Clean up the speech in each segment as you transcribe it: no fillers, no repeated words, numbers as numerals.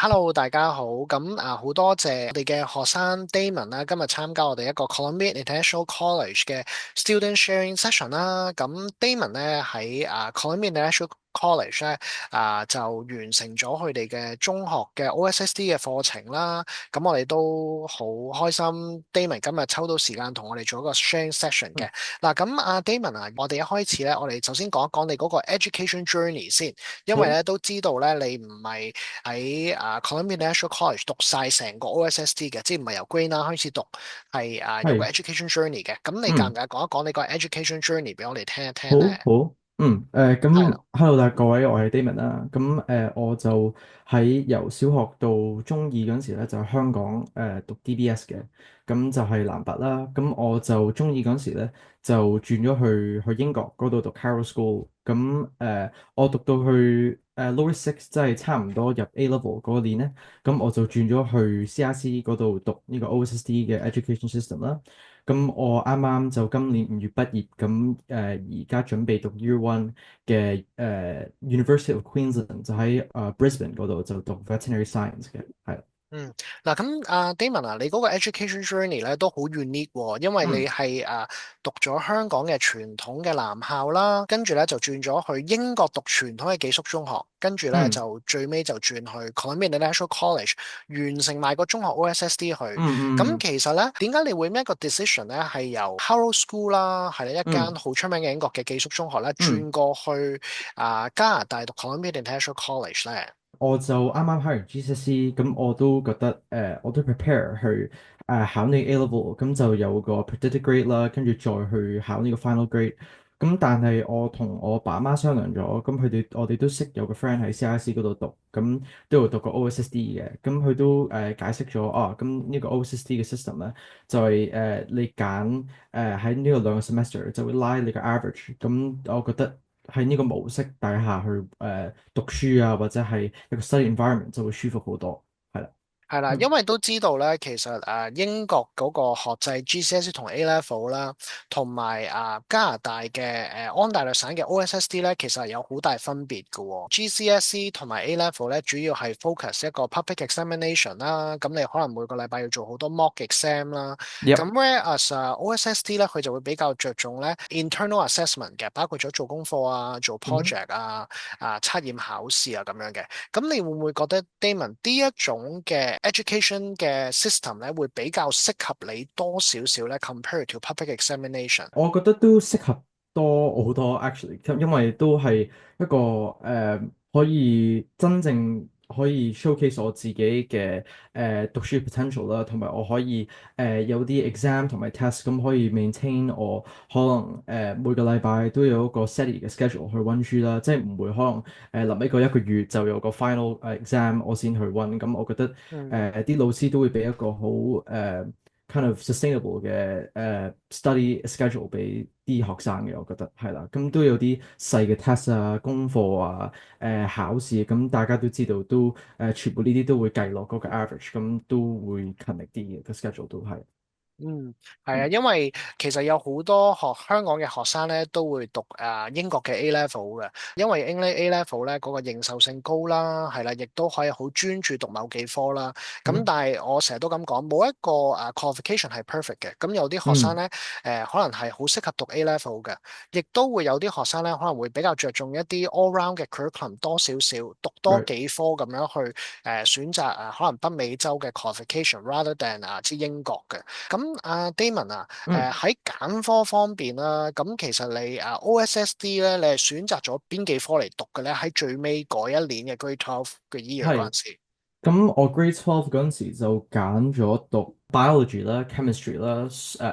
Hello，大家好。咁好多謝我哋嘅學生 Damon 啦，今日參加我哋一個 Columbia International College 嘅 Student Sharing Session 啦。咁 Damon 咧喺Columbia International College 咧就完成咗佢哋嘅中學嘅 OSSD 嘅課程啦。咁我哋都好開心，Damon 今日抽到時間同我哋做一個 sharing session 嘅。嗱，咁Damon 我哋一開始咧，我哋首先講一講你嗰個 education journey 先，因為好，咧都知道咧你唔係喺Columbia National College 讀晒成個 OSSD 嘅，即係唔係由 Grade 9開始讀，係有個 係，education journey 嘅。咁你介唔嗯，介意講一講你個 education journey 俾我哋聽一聽好，咧？好，咁係啦，，hello，各位，我係 Damon 啦。咁，我就喺由小學到中二嗰陣時咧，就喺香港讀 DBS 嘅，咁就係男拔啦。咁我就中二嗰陣時咧，就轉咗去英國嗰度讀 Harrow School。咁，我讀到去Lower Six，即係差唔多入 A Level 嗰年咧，咁我就轉咗去 CRC 嗰度讀呢個 OSSD 嘅 Education System 啦。咁我啱啱就今年5月畢業，咁而家準備讀 Year One 嘅University of Queensland，就喺Brisbane 嗰度就讀 Veterinary Science 嘅，係。嗯，嗱咁Damon你嗰個 education journey 咧都好 unique 喎，因為你嗯係讀咗香港嘅傳統嘅男校啦，跟住咧就轉咗去英國讀傳統嘅寄宿中學，跟住咧嗯就最尾就轉去 Columbia International College 完成埋個中學 OSSD 去。咁嗯嗯其實咧，點解你會 make 個 decision 咧係由 Harrow School 啦，係一間嗯好出名嘅英國嘅寄宿中學咧，嗯，轉過去加拿大讀 Columbia International College 咧？我就啱啱考完 GCSE，咁我都覺得我都 prepare 去考呢個 A level，咁就有個 predicted grade 啦，跟住再去考呢個 final grade。咁但係我同我爸媽商量咗，咁我哋都識有個 friend 喺 CIC 嗰度讀，咁都有讀過 OSSD 嘅，咁佢都解釋咗咁呢個 OSSD 嘅 system 咧，就係你揀喺呢個2個 semester 就會拉你個 average，咁我覺得。喺呢個模式底下去讀書啊，或者係一個 study environment 就會舒服好多，係啦。係啦，因嗯為都知道咧，其實英國嗰個學制 GCSE 同 A Level 啦，同埋加拿大嘅安大略省嘅 OSSD 咧，其實係有好大分別嘅喎。GCSE 同埋 A Level 咧，主要係 focus 一個 public examination 啦，咁你可能每個禮拜要做好多 mock exam 啦。咁 ，Yep，whereas OSSD 咧，佢就會比較着重咧 internal assessment 嘅，包括咗做功課啊、做 嗯 project 測驗考試啊咁樣嘅。咁你會唔會覺得 Damon 呢一種嘅 education 嘅 system 咧，會比較適合你多少少咧，compared to public examination？我覺得都適合多好多 actually，因為都係一個可以真正可以 showcase 我自己嘅讀書 potential 啦，同埋我可以有啲 exam 同埋 test，咁可以 maintain 我可能每個禮拜都有一個 steady 嘅 schedule 去温書啦，即係唔會可能臨尾個一個月就有個 final exam 我先去温，咁我覺得嗯。啲老師都會俾一個好kind of sustainable 嘅study schedule 俾啲學生嘅，我覺得係啦，咁都有啲細嘅 test 啊、功課啊、考試，咁大家都知道都全部呢啲都會計落嗰個 average，咁都會勤力啲嘅個 schedule 都係。嗯，係啊，嗯因為其實有好多香港嘅學生咧都會讀英國嘅 A level 嘅，因為英 A level 咧嗰個認受性高啦，係啦，亦都可以好專注讀某幾科啦。咁嗯但係我成日都咁講，冇一個qualification 係 perfect 嘅。咁有啲學生嗯咧可能係好適合讀 A level 嘅，亦都會有啲學生咧可能會比較着重一啲 all round 嘅 curriculum 多少少，讀多，right，幾科咁樣去選擇可能北美洲嘅 qualification rather than 之英國嘅。咁Damon嗯。喺揀科方面啦，咁其實你OSSD 咧，你係選擇咗邊幾科嚟讀嘅咧？喺最尾嗰一年嘅 Grade 12嘅 year 嗰係。陣時。咁我 Grade 12嗰陣時就揀咗讀 biology 啦、chemistry 啦、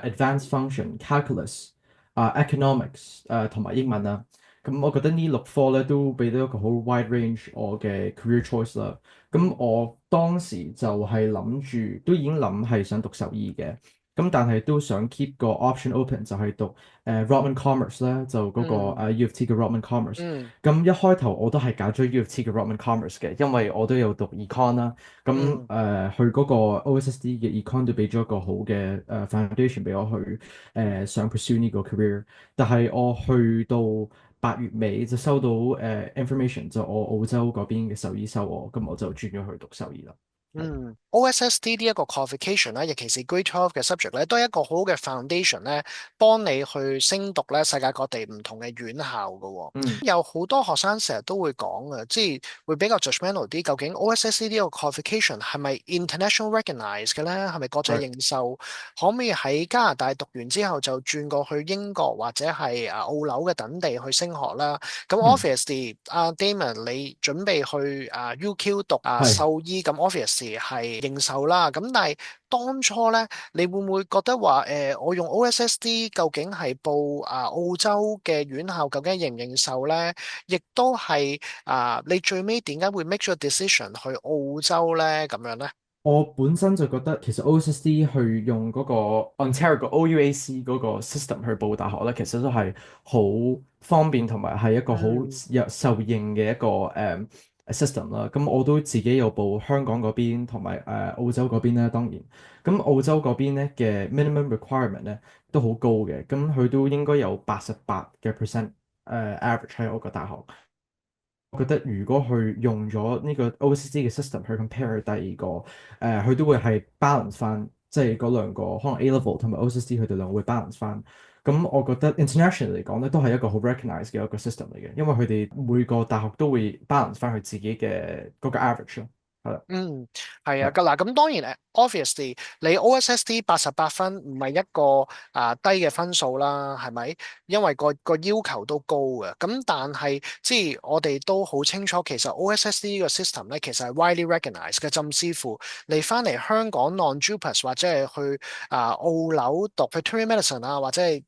advanced function、calculus、economics 同埋英文啦。咁我覺得呢6科咧都俾到一個好 wide range 我嘅 career choice 啦。咁我當時就係諗住，都已經諗係想讀獸醫嘅。咁但係都想 keep 個 option open，就係讀Rotman Commerce 啦，就嗰個嗯 U of T 嘅 Rotman Commerce。嗯咁一開頭我都係揀咗 U of T 嘅 Rotman Commerce 嘅，因為我都有讀 econ 啦。咁嗯佢嗰個 OSSD 嘅 econ 都俾咗一個好嘅foundation 俾我去想 pursue 呢個 career。但係我去到8月尾就收到information，就我澳洲嗰邊嘅獸醫收我，咁我就轉咗去讀獸醫啦。係。OSSD 呢一個 qualification 咧，尤其是 Grade 12嘅 subject 咧，都係一個好好嘅 foundation 咧，幫你去升讀咧世界各地唔同嘅院校嘅喎。嗯。有好多學生成日都會講嘅，即係會比較 judgmental 啲。究竟 OSSD 呢個 qualification 係咪 international recognized 嘅咧？係咪國際係。認受？可唔可以喺加拿大讀完之後就轉過去英國或者係澳紐嘅等地去升學啦？咁 嗯。obviously，阿 Damon 你準備去UQ 讀係。獸醫，咁 obviously 係認受啦。咁但係當初咧，你會唔會覺得話我用 OSSD 究竟係報澳洲嘅院校，究竟認唔認受咧？亦都係你最尾點解會 make 咗 decision 去澳洲咧？咁樣咧？我本身就覺得其實 OSSD 去用嗰個 Ontario 個 OUAC 嗰個 system 去報大學咧，其實都係好方便同埋係一個好嗯有受認嘅一個system 啦。咁我都自己有報香港嗰邊同埋澳洲嗰邊咧，當然。咁澳洲嗰邊咧嘅 minimum requirement 咧都好高嘅，咁佢都應該有88%average 喺我個大學。我覺得如果佢用咗呢個 OCC 嘅 system 去 compare 第二個，佢都會係 balance 翻，即係嗰兩個可能 A level 同埋 OCC 佢哋兩個會 balance 翻。咁我覺得 international 嚟講咧，都係一個好 recognize 嘅一個 system 嚟嘅，因為佢哋每個大學都會 balance 翻佢自己嘅嗰個 average 咯。係啦。嗯，係啊，係。咁當然obviously 你 OSSD 88分唔係一個低嘅分數啦，係咪？因為個要求都高嘅。咁但係即係我哋都好清楚，其實 OSSD 呢個 system 咧，其實係 widely recognized 嘅，甚至乎你翻嚟香港 non-JUPAS 或者係去澳紐讀 veterinary medicine 或者係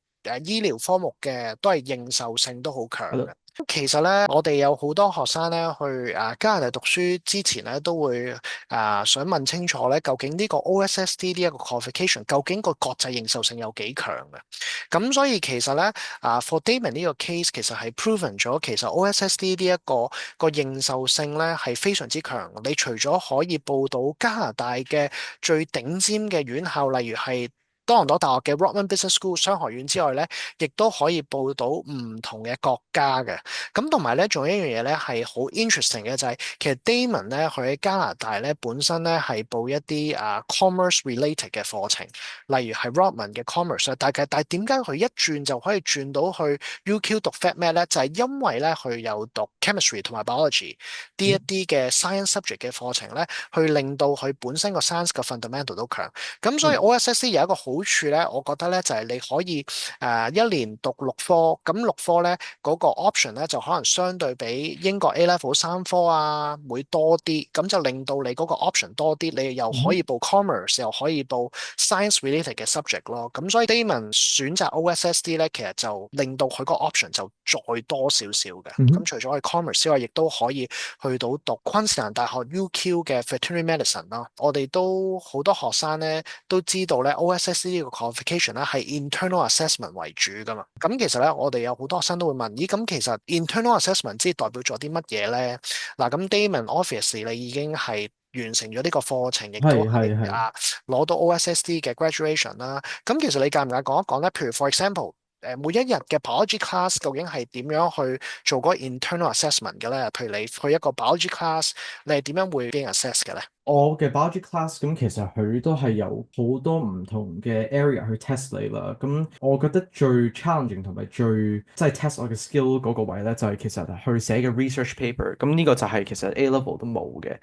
醫療科目嘅，都係認受性都好強嘅。係咯。其實咧，我哋有好多學生咧去加拿大讀書之前咧，都會想問清楚咧，究竟呢個 OSSD 呢一個 qualification 究竟個國際認受性有幾強嘅？咁所以其實咧for Damon 呢個 case 其實係 proven 咗，其實 OSSD 呢一個認受性咧係非常之強。你除咗可以報到加拿大嘅最頂尖嘅院校，例如係多倫多大學嘅 Rotman Business School 商學院之外咧，亦都可以報到唔同嘅國家嘅。咁同埋咧，仲有一樣嘢咧係好 interesting 嘅就係、其實 Damon 咧佢喺加拿大咧本身咧係報一啲commerce related 嘅課程，例如係 Rotman 嘅 commerce 啊。但係點解佢一轉就可以轉到去 UQ 讀 FAT 咧？就係、因為咧佢有讀 chemistry 同埋 biology 呢一嗯。啲嘅 science subject 嘅課程咧，去令到佢本身個 science 嘅 fundamental 都強。咁所以 嗯。OSSC 有一個好處咧，我覺得咧就係、你可以一年讀6科，咁6科咧嗰個 option 咧就可能相對比英國 A level 3科會多啲，咁就令到你嗰個 option 多啲，你又可嗯。以報 commerce，又可以報 science related 嘅 subject 咯。咁所以 Damon 選擇 OSSD 咧，其實就令到佢個 option 就再多少少嘅。咁嗯。除咗係 commerce 之外，亦都可以去到讀昆士蘭大學 UQ 嘅 veterinary medicine 啦。我哋都好多學生咧都知道咧 OSSD 呢個 qualification 咧係 internal assessment 為主噶嘛。咁其實咧我哋有好多學生都會問，咦咁其實 internal assessment 即係代表咗啲乜嘢咧？嗱咁 Damon obviously 你已經係完成咗呢個課程，亦都係係係。係攞到 OSSD 嘅 graduation 啦。咁其實你介唔介講一講咧？譬如 for example，每一日嘅 biology class 究竟係點樣去做嗰個 internal assessment 嘅咧？譬如你去一個 biology class，你係點樣會俾人 assess 嘅咧？我嘅 biology class 咁其實佢都係有好多唔同嘅 area 去 test 你啦。咁我覺得最 challenging 同埋最即係 test 我嘅 skill 嗰個位咧，就係其實去寫嘅 research paper。咁呢個就係其實 A level 都冇嘅。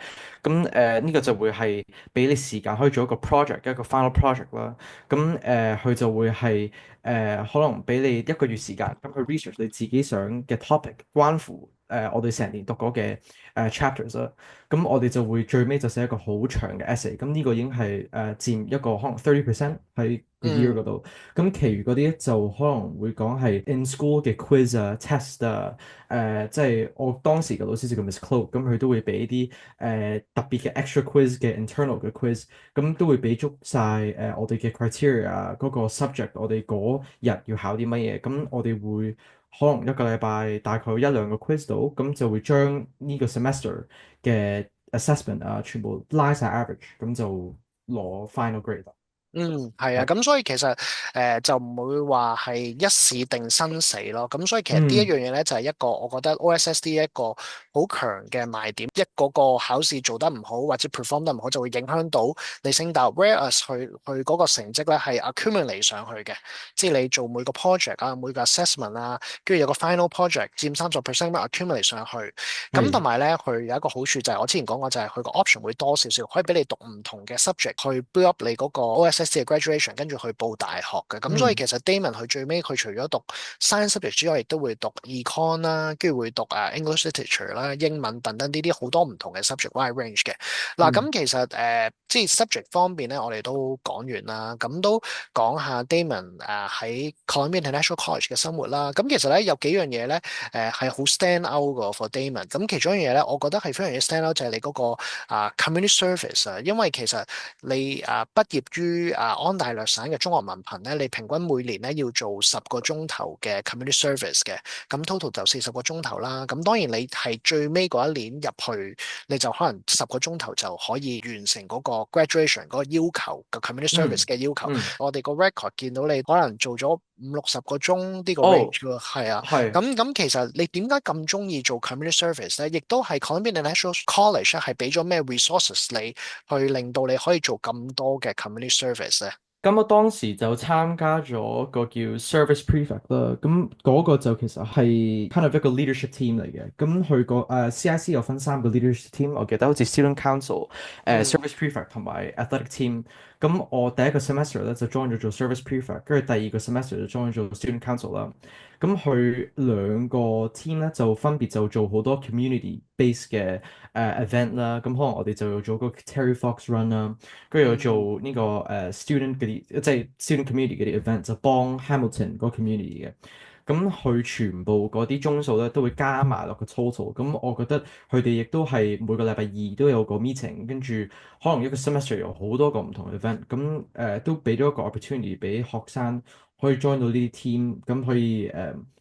咁呢個就會係俾你時間可以做一個 project，一個 final project 啦。咁佢就會係可能俾你1個月時間，咁去 research 你自己想嘅 topic，關乎我哋成年讀過嘅chapters 啦。咁我哋就會最尾就寫一個好長嘅 essay，咁呢個已經係佔一個可能30%喺個 year 嗰嗯度，咁其餘嗰啲就可能會講係 in school 嘅 quiz 啊、test 啊，即係我當時嘅老師就叫 Miss Cloak，咁佢都會俾啲特別嘅 extra quiz 嘅 internal 嘅 quiz，咁都會俾足晒我哋嘅 criteria 嗰個 subject，我哋嗰日要考啲乜嘢，咁我哋會可能1個禮拜大概1、2個 quiz 到，咁就會將呢個 semester 嘅 assessment 全部拉晒 average，咁就攞 final grade 啦。嗯，係啊，係，咁所以其實就唔會話係一試定生死咯。咁所以其實呢一嗯樣嘢咧就係一個我覺得 OSSD 一個好強嘅賣點。一嗰個考試做得唔好或者 perform 得唔好，就會影響到你升大學。Whereas 佢嗰個成績咧係 accumulate 上去嘅，即係你做每個 project 啊、每個 assessment 啊，跟住有個 final project 佔30% 咁 accumulate 上去。咁同係埋咧，佢有一個好處就係我之前講過，就係佢個 option 會多少少，可以俾你讀唔同嘅 subject 去 build up 你嗰個 OSSD 嘅 graduation，跟住去報大學嘅。咁所以嗯其實 Damon 佢最尾佢除咗讀 science subject 之外，亦都會讀 econ 啦，跟住會讀English literature 啦、英文等等呢啲好多唔同嘅 subject wide range 嘅。嗱，嗯咁其實即係 subject 方面咧，我哋都講完啦，咁都講下 Damon 喺 Columbia International College 嘅生活啦。咁其實咧有幾樣嘢咧。係好 stand out 嘅 for Damon。咁其中一樣嘢咧，我覺得係非常之 stand out 就係你嗰個community service 啊，因為其實你畢業於安大略省嘅中學文憑咧，你平均每年咧要做10個鐘頭嘅 community service 嘅，咁 total 就40個鐘頭啦。咁當然你係最尾嗰一年入去，你就可能10個鐘頭就可以完成嗰個 graduation 嗰個要求嘅 community service 嗯嘅要求。嗯，我哋個 record 見到你可能做咗50-60個鐘呢個 range 哦喎，係啊。係。咁其實你點解咁中意做 community service 咧？亦都係 Columbia International College 咧，係俾咗咩 resources 你去令到你可以做咁多嘅 community service 咧？咁我當時就參加咗個叫 Service Prefect 啦，咁嗰個就其實係 kind of 一個 leadership team 嚟嘅。咁佢個CIC 有分3個 leadership team，我記得好似 Student Council、嗯 Service Prefect 同埋 Athletic Team。咁我第一個 semester 咧就 join 咗做 Service Prefect，跟住第二個 semester 就 join 咗做 Student Council 啦。咁佢兩個 team 咧就分別就做好多 community base 嘅event 啦。咁可能我哋就有做個 Terry Fox Run 啦。跟住又嗯做呢個student 嗰啲，即係 student community 嗰啲 event，就幫 Hamilton 嗰個 community 嘅。咁佢全部嗰啲鐘數咧都會加埋落個 total。咁我覺得佢哋亦都係每個禮拜二都有個 meeting，跟住可能一個 semester 有好多個唔同嘅 event。咁都俾咗一個 opportunity 俾學生可以 join 到呢啲 team，咁可以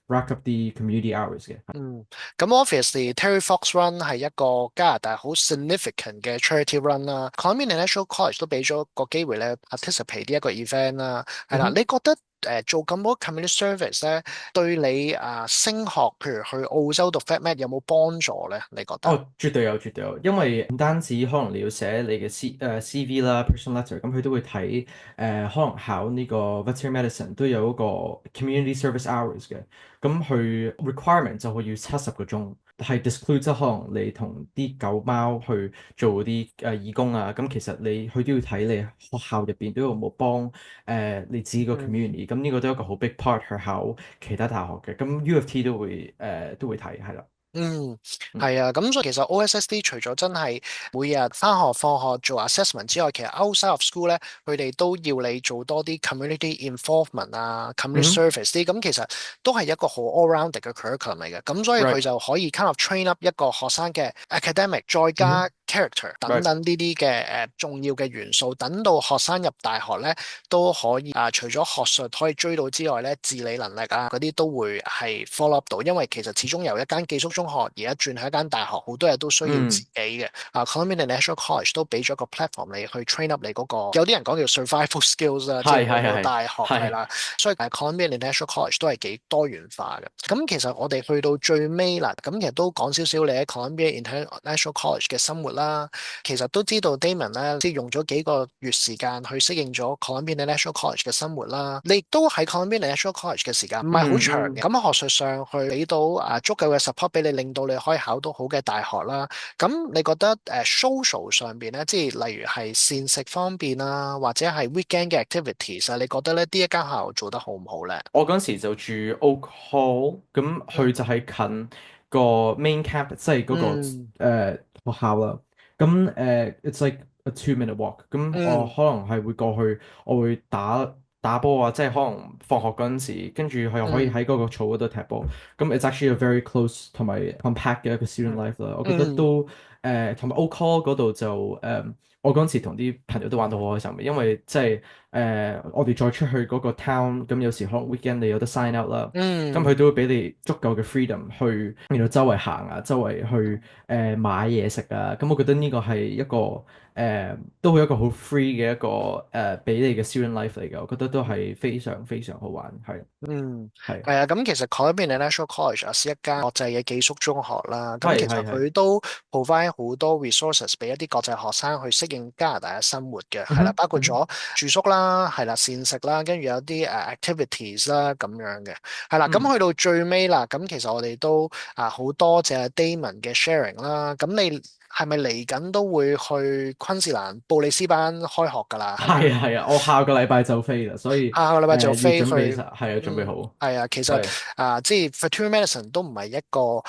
rack up 啲 community hours 嘅。嗯，咁 obviously Terry Fox Run 係一個加拿大好 significant 嘅 charity run 啦。Columbia International College 都俾咗個機會咧 participate 呢一個 event 啦。係啦，你嗯哼。覺得做咁多 community service 咧，對你升學，譬如去澳洲讀 FatMed 有冇幫助咧？你覺得？哦，絕對有，絕對有，因為唔單止可能你要寫你嘅 CV 啦，personal letter，咁佢都會睇可能考呢個 veterinary medicine 都有一個 community service hours 嘅，咁佢 requirement 就會要70個鐘，係 disclude 即係可能你同啲狗貓去做啲義工啊，咁其實佢都要睇你學校入邊都有冇幫你自己個 嗯 community，咁呢個都係一個好 big part 去考其他大學嘅，咁 U of T 都會睇，係啦。嗯，嗯係啊，咁所以其實 OSSD 除咗真係每日翻學放學做 assessment 之外，其實 outside of school 咧，佢哋都要你做多啲 community involvement 啊，community 嗯 service 啲，咁其實都係一個好 all round 嘅 curriculum 嚟嘅，咁所以佢，right。就可以 kind of train up 一個學生嘅 academic，再加 嗯 character 等，right，等呢啲嘅重要嘅元素，等到學生入大學咧都可以除咗學術可以追到之外咧，自理能力啊嗰啲都會係 follow up 到，因為其實始終由一間寄宿中學而家轉去一間大學，好多嘢都需要自己嗯，嘅。Columbia International College 都俾咗個 platform 你去 train up 你嗰個，有啲人講叫 survival skills 啦，即係去係係係到大學係係，啦，所以Columbia International College 都係幾多元化嘅。咁其實我哋去到最尾啦，咁其實都講少少你喺 Columbia International College 嘅生活啦。其實都知道 Damon 咧，即係用咗幾個月時間去適應咗 Columbia International College 嘅生活啦。你亦都喺 Columbia International College 嘅時間唔係好長嘅，嗯嗯。咁喺學術上去俾到足夠嘅 support 俾你，令到你可以考到好嘅大學啦。咁你覺得social 上邊咧，即係例如係膳食方面啊，或者係 weekend 嘅 activities 啊，你覺得咧呢一間學校做得好唔好咧？我嗰時就住 Oak Hall，咁佢就係近個 main campus，即係嗰個嗯學校啦。咁it's like a 2 minute walk。咁我嗯可能係會過去，我會打波啊，即係可能放學嗰陣時，跟住佢又可以嗯喺嗰個草嗰度踢波。咁it's actually a very close 同埋 compact 嘅一個 student 嗯 life 啦。我覺得嗯都同埋 Oak Hall 嗰度就我嗰陣時同啲朋友都玩到好開心嘅，因為即係我哋再出去嗰個 town，咁有時可能 weekend 你有得 sign out 啦，咁佢嗯都會俾你足夠嘅 freedom 去，周圍行啊，周圍去買嘢食啊，咁我覺得呢個係一個都會一個好 free 嘅一個俾你嘅 student life 嚟嘅，我覺得都係非常非常好玩，係嗯，係係啊，咁其實 Columbia International College 啊，係一間國際嘅寄宿中學啦。咁其實係係係，佢都 provide 好多 resources 俾一啲國際學生去適應加拿大嘅生活嘅，係啦，嗯哼嗯哼包括咗住宿啦，係啦，膳食啦，跟住有啲activities 啦咁樣嘅，係啦。咁嗯。去到最尾啦，咁其實我哋都好多謝 Damon 嘅 sharing 啦。咁你係咪嚟緊都會去昆士蘭布里斯班開學㗎啦？係咪？係啊係啊，我下個禮拜就飛啦，所以下個禮拜就要飛去，準備晒，係啊，準備好，係啊，其實係，即係 veterinary medicine 都唔係一個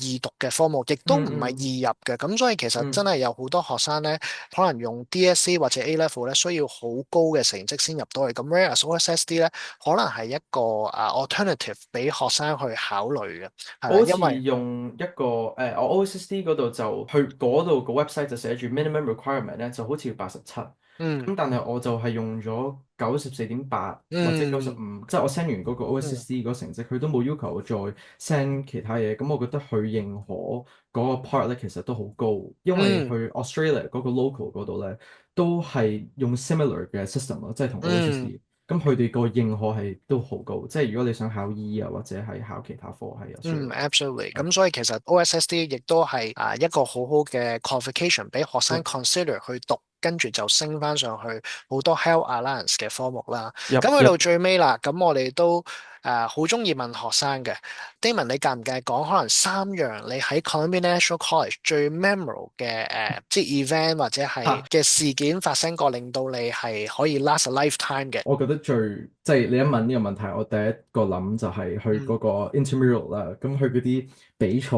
易讀嘅科目，亦都唔係嗯嗯易入嘅，咁所以其實真嗯，係有好多學生咧，可能用 DSE 或者 A level 咧，需要好高嘅成績先入到去，咁 whereas OSSD 咧，可能係一個alternative 俾學生去考慮嘅，係啦，我好似因為用一個我 OSSD 嗰度就去嗰度個 website 就寫住 minimum requirement 咧，就好似要87，嗯咁但係我就係用咗94.8或者95，嗯即係我 send 完嗰個 嗯 OSSD 嗰個成績，佢都冇要求我再 send 其他嘢，咁我覺得佢認可嗰個 part 咧其實都好高，因為嗯去 Australia 嗰個 local 嗰度咧都係用 similar 嘅 system 咯，即係同 嗯。OSSD。咁佢哋個認可係都好高，即係如果你想考醫啊，或者係考其他科係 嗯 Australia。absolutely。係咁所以其實 OSSD 亦都係一個好好嘅 qualification 俾學生 入 consider 去讀，跟住就升翻上去好多 Health Alliance 嘅科目啦。咁去到入入最尾啦，咁我哋都好中意問學生嘅，Damon 你介唔介意講可能3樣你喺 Columbia National College 最 memorable 嘅即係 event 或者係嚇，嘅事件發生過，令到你係可以 last a lifetime 嘅？我覺得最即係你一問呢個問題，我第一個諗就係去嗰嗯個 intramural 啦。咁佢嗰啲比賽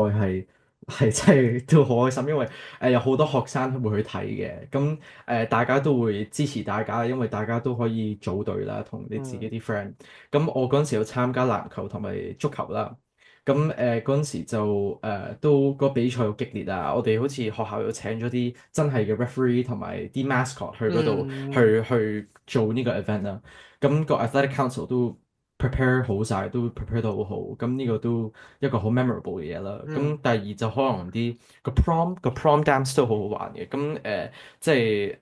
係真係都好開心，因為有好多學生會去睇嘅。咁大家都會支持大家，因為大家都可以組隊啦，同你自己嗯啲 friend。咁我嗰陣時有參加籃球同埋足球啦。咁嗰陣時就都個比賽好激烈啊！我哋好似學校又請咗啲真係嘅 referee 同埋啲 mascot 去嗰度嗯去做呢個 event 啦。咁個 athletic council 都 prepare 好晒，都 prepare 得好好。咁呢個都一個好 memorable 嘅嘢啦。咁嗯第二就可能啲個 prom dance 都好好玩嘅。咁即係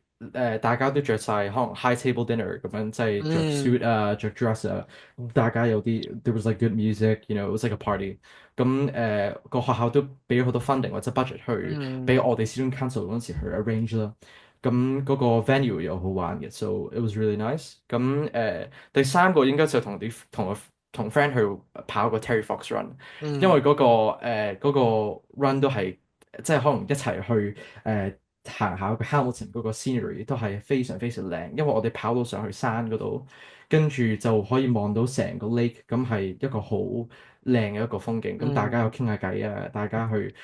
大家都着晒可能 high table dinner 咁樣，即係着 suit 嗯啊，着 dress 啊。大家有啲 there was like good music，it was like a party。咁個學校都俾咗好多 funding 或者 budget 去俾嗯我哋 student council 嗰陣時去 arrange 啦。咁嗰個 venue 又好玩嘅，so it was really nice。咁第三個應該就同 friend 去跑個 Terry Fox Run，因為嗯嗰個 run 都係即係可能一齊去行下個 Hamilton 嗰個 scenery 都係非常非常靚，因為我哋跑到上去山嗰度，跟住就可以望到成個 lake，咁係一個好靚嘅一個風景。咁大家又嗯傾下偈啊，大家去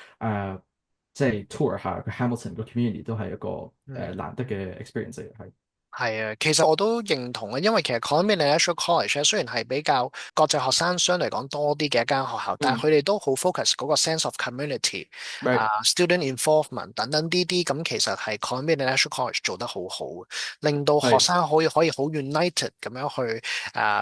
即係 tour 下個 Hamilton 個 community 都係一個嗯。難得嘅 experience 嚟嘅，係。係啊，其實我都認同啊，因為其實 Columbia International College 咧，雖然係比較國際學生相對嚟講多啲嘅一間學校，但係嗯佢哋都好 focus 嗰個 sense of community，right，student involvement 等等呢啲，咁其實係 Columbia International College 做得好好，令到學係生可以好 united 咁樣去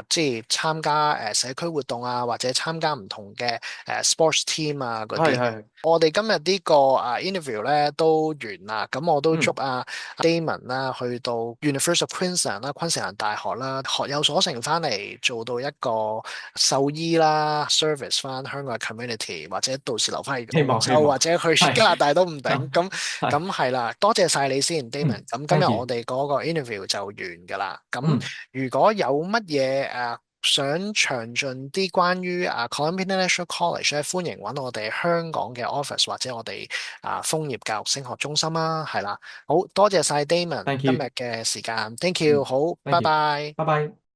即係參加社區活動啊，或者參加唔同嘅sports team 啊嗰啲。係係，我哋今日呢個interview 咧都完啦，咁我都祝嗯，Damon 啦，去到 University of Queensland 啦，昆士蘭大學啦，學有所成翻嚟，做到一個獸醫啦，service 翻香港嘅 community，或者到時留翻去希澳洲，或望希望者去加係拿大都唔定。啊咁係咁係啦，多謝晒你先，Damon。嗯咁今日，thank 我 you，哋嗰個 interview 就完㗎啦。咁嗯如果有乜嘢想詳盡啲關於Columbia International College 咧，歡迎揾我哋香港嘅 office 或者我哋楓葉教育升學中心啦，係啦。好多謝晒 Damon ，thank 今日 you，嘅時間，thank you，嗯好，，thank 拜 you，拜。拜拜。